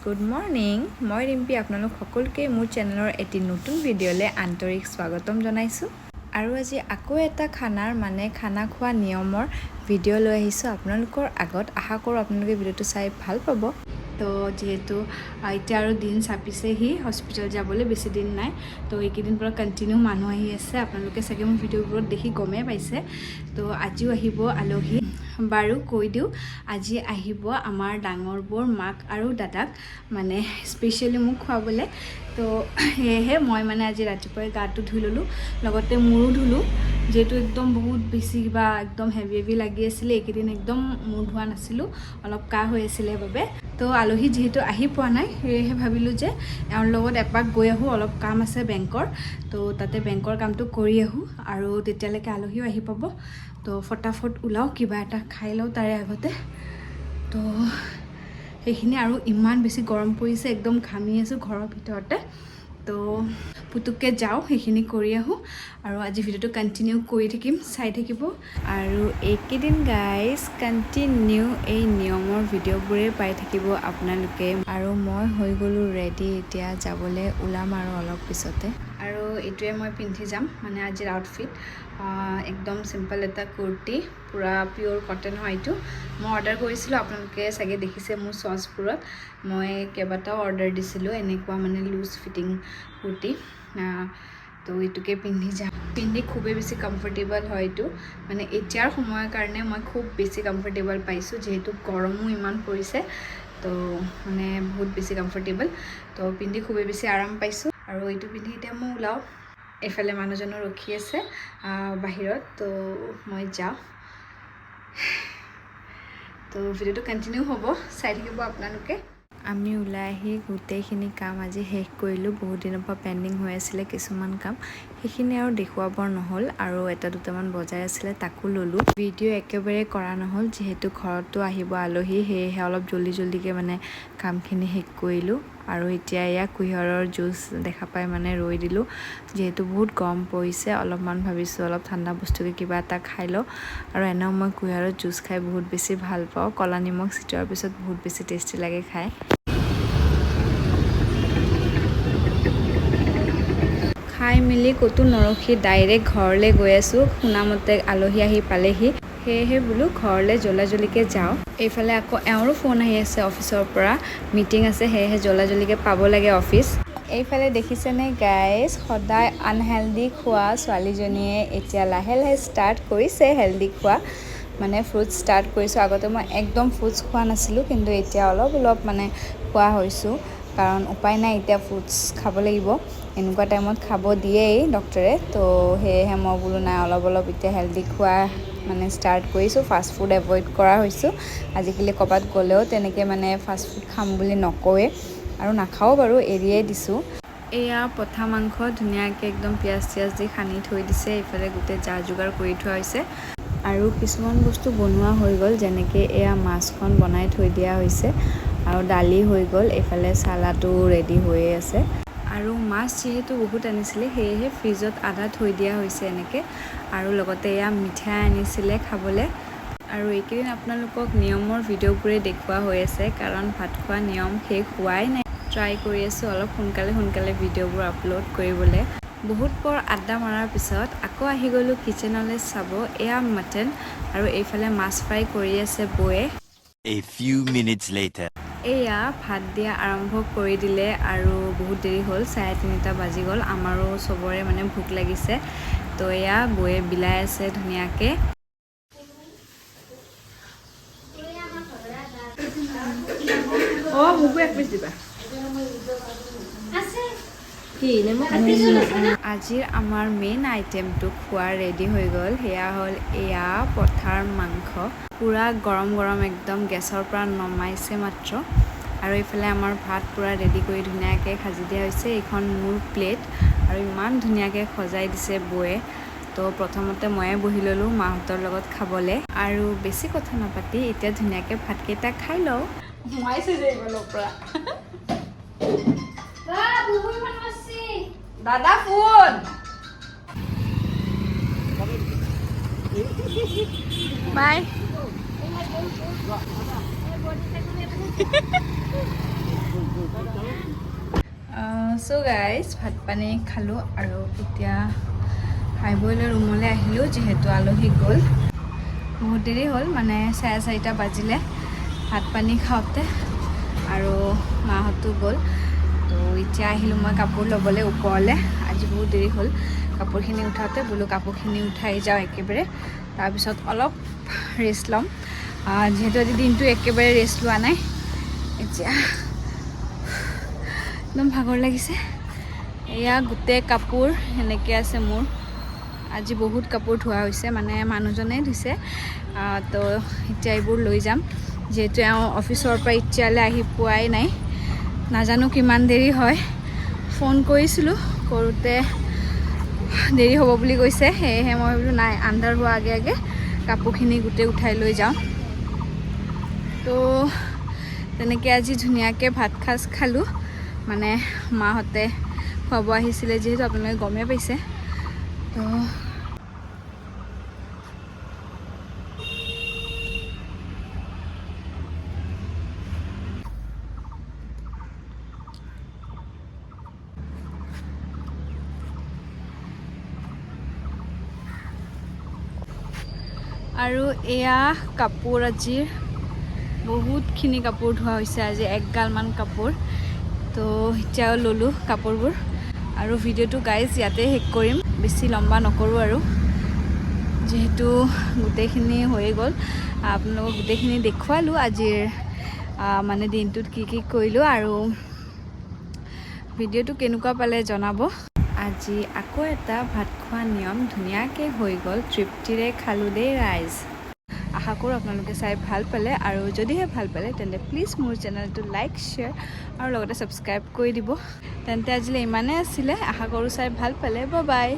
good morning মই ৰিম্পি আপোনালোক সকলোকে মোৰ চেনেলৰ এটি নতুন ভিডিঅ'লৈ আন্তৰিক স্বাগতম জনাইছোঁ আৰু আজি আকৌ এটা খানা খোৱা নিয়মৰ ভিডিঅ' লৈ আহিছোঁ আপোনালোকৰ আগত আশা কৰোঁ আপোনালোকে ভিডিঅ'টো চাই ভাল পাব তো যেহেতু এতিয়া আৰু দিন চাপিছেহি হস্পিটেল যাবলৈ বেছি দিন নাই তো এইকেইদিন পৰা কণ্টিনিউ মানুহ আহি আছে আপোনালোকে চাগে মোৰ ভিডিঅ'বোৰত দেখি গমেই পাইছে তো আজিও আহিব আলহী বাৰু কৈ দিওঁ আজি আহিব আমাৰ ডাঙৰ বৰ মাক আৰু দাদাক মানে স্পেচিয়েলি মোক খুৱাবলৈ তো সেয়েহে মই মানে আজি ৰাতিপুৱাই গাটো ধুই ল'লোঁ লগতে মূৰো ধুলোঁ যেহেতু একদম বহুত বেছি কিবা একদম হেভি লাগি আছিলে এইকেইদিন একদম মূৰ ধোৱা নাছিলোঁ অলপ কাহ হৈ আছিলে বাবে তো আলহী যেহেতু আহি পোৱা নাই সেয়েহে ভাবিলোঁ যে এওঁৰ লগত এপাক গৈ আহোঁ অলপ কাম আছে বেংকৰ তো তাতে বেংকৰ কামটো কৰি আহোঁ আৰু তেতিয়ালৈকে আলহীও আহি পাব তো ফটাফট ওলাওঁ কিবা এটা খাই লওঁ তাৰে আগতে তো সেইখিনি আৰু ইমান বেছি গৰম পৰিছে একদম ঘামি আছোঁ ঘৰৰ ভিতৰতে তো পুতুককৈ যাওঁ সেইখিনি কৰি আহোঁ আৰু আজি ভিডিঅ'টো কণ্টিনিউ কৰি থাকিম চাই থাকিব আৰু এইকেইদিন গাইজ কণ্টিনিউ এই নিয়মৰ ভিডিঅ'বোৰে পাই থাকিব আপোনালোকে আৰু মই হৈ গ'লোঁ ৰেডি এতিয়া যাবলৈ ওলাম আৰু অলপ পিছতে আৰু এইটোৱে মই পিন্ধি যাম মানে আজিৰ আউটফিট একদম চিম্পল এটা কুৰ্তি পূৰা পিয়'ৰ কটন হয় এইটো মই অৰ্ডাৰ কৰিছিলোঁ আপোনালোকে চাগে দেখিছে মোৰ চৰ্টছবোৰত মই কেইবাটাও অৰ্ডাৰ দিছিলোঁ এনেকুৱা মানে লুজ ফিটিং কুৰ্তি তো এইটোকে পিন্ধি যাম পিন্ধি খুবেই বেছি কমফৰ্টেবল হয় এইটো মানে এতিয়াৰ সময়ৰ কাৰণে মই খুব বেছি কমফৰ্টেবল পাইছোঁ যিহেতু গৰমো ইমান পৰিছে তো মানে বহুত বেছি কমফৰ্টেবল তো পিন্ধি খুবেই বেছি আৰাম পাইছোঁ আৰু এইটো পিন্ধি এতিয়া মই ওলাওঁ এইফালে মানুহজনো ৰখি আছে বাহিৰত তো মই যাওঁ তো ভিডিঅ'টো কণ্টিনিউ হ'ব চাই থাকিব আপোনালোকে আমি ওলাই আহি গোটেইখিনি কাম আজি শেষ কৰিলোঁ বহুত দিনৰ পৰা পেণ্ডিং হৈ আছিলে কিছুমান কাম সেইখিনি আৰু দেখুৱাবৰ নহ'ল আৰু এটা দুটামান বজাই আছিলে তাকো ল'লোঁ ভিডিঅ' একেবাৰে কৰা নহ'ল যিহেতু ঘৰতো আহিব আলহী সেয়েহে অলপ জল্দিকৈ মানে কামখিনি শেষ কৰিলোঁ আৰু এতিয়া এয়া কুঁহিয়াৰৰ জুচ দেখা পাই মানে ৰৈ দিলোঁ যিহেতু বহুত গৰম পৰিছে অলপমান ভাবিছোঁ অলপ ঠাণ্ডা বস্তুকে কিবা এটা খাই লওঁ আৰু এনেও মই কুঁহিয়াৰৰ জুচ খাই বহুত বেছি ভাল পাওঁ ক'লা নিমখ ছিটোৱাৰ পিছত বহুত বেছি টেষ্টি লাগে খাই খাই মেলি ক'তো নৰখি ডাইৰেক্ট ঘৰলৈ গৈ আছোঁ শুনামতে আলহী আহি পালেহি সেয়েহে বোলো ঘৰলৈ জল্দিকৈ যাওঁ এইফালে আকৌ এওঁৰো ফোন আহি আছে অফিচৰ পৰা মিটিং আছে সেয়েহে জল্দিকৈ পাব লাগে অফিচ এইফালে দেখিছেনে গাইজ সদায় আনহেল্ডি খোৱা ছোৱালীজনীয়ে এতিয়া লাহে ষ্টাৰ্ট কৰিছে হেল্ডি খোৱা মানে ফ্ৰুটছ ষ্টাৰ্ট কৰিছোঁ আগতে মই একদম ফ্ৰুটছ খোৱা নাছিলোঁ কিন্তু এতিয়া অলপ মানে খোৱা হৈছোঁ কাৰণ উপায় নাই এতিয়া ফ্ৰুটছ খাব লাগিব এনেকুৱা টাইমত খাব দিয়েই ডক্টৰে তো সেয়েহে মই বোলো নাই অলপ এতিয়া হেল্ডি খোৱা মানে ষ্টাৰ্ট কৰিছোঁ ফাষ্ট ফুড এভইড কৰা হৈছোঁ আজিকালি ক'ৰবাত গ'লেও তেনেকৈ মানে ফাষ্ট ফুড খাম বুলি নকওঁৱে আৰু নাখাওঁ বাৰু এৰিয়ে দিছোঁ এয়া পঠা মাংস ধুনীয়াকৈ একদম পিঁয়াজ চিয়াজ দি সানি থৈ দিছে এইফালে গোটেই যা যোগাৰ কৰি থোৱা হৈছে আৰু কিছুমান বস্তু বনোৱা হৈ গ'ল যেনেকৈ এয়া মাছখন বনাই থৈ দিয়া হৈছে আৰু দালি হৈ গ'ল এইফালে চালাডো ৰেডি হৈয়ে আছে আৰু মাছ যিহেতু বহুত আনিছিলে সেয়েহে ফ্ৰিজত আধা থৈ দিয়া হৈছে এনেকৈ আৰু লগতে এয়া মিঠাই আনিছিলে খাবলৈ আৰু এইকেইদিন আপোনালোকক নিয়মৰ ভিডিঅ'বোৰে দেখুওৱা হৈ আছে কাৰণ ভাত খোৱা নিয়ম শেষ হোৱাই নাই ট্ৰাই কৰি আছোঁ অলপ সোনকালে ভিডিঅ'বোৰ আপলোড কৰিবলৈ বহুত পৰ আড্ডা মৰাৰ পিছত আকৌ আহি গ'লোঁ কিচেনলৈ চাব এয়া মটন আৰু এইফালে মাছ ফ্ৰাই কৰি আছে বৌয়ে A few minutes later এয়া ভাত দিয়া আৰম্ভ কৰি দিলে আৰু বহুত দেৰি হ'ল 3:30 বাজি গ'ল আমাৰো চবৰে মানে ভোক লাগিছে তো এয়া বৌয়ে বিলাই আছে ধুনীয়াকৈ মোকো এক পিচ দিবা আজিৰ আমাৰ মেইন আইটেমটো খোৱা ৰেডি হৈ গ'ল সেয়া হ'ল এয়া পঠাৰ মাংস পূৰা গৰম একদম গেছৰ পৰা নমাইছে মাত্ৰ আৰু এইফালে আমাৰ ভাত পূৰা ৰেডি কৰি ধুনীয়াকৈ সাজি দিয়া হৈছে এইখন মোৰ প্লেট আৰু ইমান ধুনীয়াকৈ সজাই দিছে বৌয়ে তো প্ৰথমতে ময়ে বহি ল'লোঁ মাহঁতৰ লগত খাবলৈ আৰু বেছি কথা নাপাতি এতিয়া ধুনীয়াকৈ ভাতকেইটা খাই লওঁ সোমাইছে যে এইফালৰ পৰা দাদা ফোন বাই চ' গাইজ ভাত পানী খালোঁ আৰু এতিয়া খাই বৈ লৈ ৰুমলৈ আহিলোঁ যিহেতু আলহী গ'ল বহুত দেৰি হ'ল মানে 4:30 বাজিলে ভাত পানী খাওঁতে আৰু মাহঁতো গ'ল তো এতিয়া আহিলোঁ মই কাপোৰ ল'বলৈ ওপৰলৈ আজি বহুত দেৰি হ'ল কাপোৰখিনি উঠাওঁতে বোলো কাপোৰখিনি উঠাই যাওঁ একেবাৰে তাৰপিছত অলপ ৰেষ্ট ল'ম যিহেতু আজি দিনটো একেবাৰে ৰেষ্ট লোৱা নাই এতিয়া একদম ভাগৰ লাগিছে এয়া গোটেই কাপোৰ এনেকৈ আছে মোৰ আজি বহুত কাপোৰ ধোৱা হৈছে মানে মানুহজনে ধুইছে তো এতিয়া এইবোৰ লৈ যাম যিহেতু এওঁ অফিচৰ পৰা এতিয়ালৈ আহি পোৱাই নাই নাজানো কিমান দেৰি হয় ফোন কৰিছিলোঁ কৰোঁতে দেৰি হ'ব বুলি কৈছে সেয়েহে মই বোলো নাই আন্ধাৰ হোৱাৰ আগে আগে কাপোৰখিনি গোটেই উঠাই লৈ যাওঁ তো তেনেকৈ আজি ধুনীয়াকৈ ভাত সাজ খালোঁ মানে মাহঁতে খুৱাব আহিছিলে যিহেতু আপোনালোকে গমেই পাইছে তো আৰু এয়া কাপোৰ আজিৰ বহুতখিনি কাপোৰ ধোৱা হৈছে আজি এগালমান কাপোৰ তো এতিয়াও ল'লোঁ কাপোৰবোৰ আৰু ভিডিঅ'টো গাইজ ইয়াতে শেষ কৰিম বেছি লম্বা নকৰোঁ আৰু যিহেতু গোটেইখিনি হৈয়ে গ'ল আপোনালোকক গোটেইখিনি দেখুৱালোঁ আজিৰ মানে দিনটোত কি কি কৰিলোঁ আৰু ভিডিঅ'টো কেনেকুৱা পালে জনাব আজি আকৌ এটা ভাত খোৱা নিয়ম ধুনীয়াকৈ হৈ গ'ল তৃপ্তিৰে খালোঁ দেই ৰাইজ আশা কৰোঁ আপোনালোকে চাই ভাল পালে আৰু যদিহে ভাল পালে তেন্তে প্লিজ মোৰ চেনেলটো লাইক শ্বেয়াৰ আৰু লগতে ছাবস্ক্ৰাইব কৰি দিব তেন্তে আজিলৈ ইমানেই আছিলে আশা কৰোঁ চাই ভাল পালে বাই বাই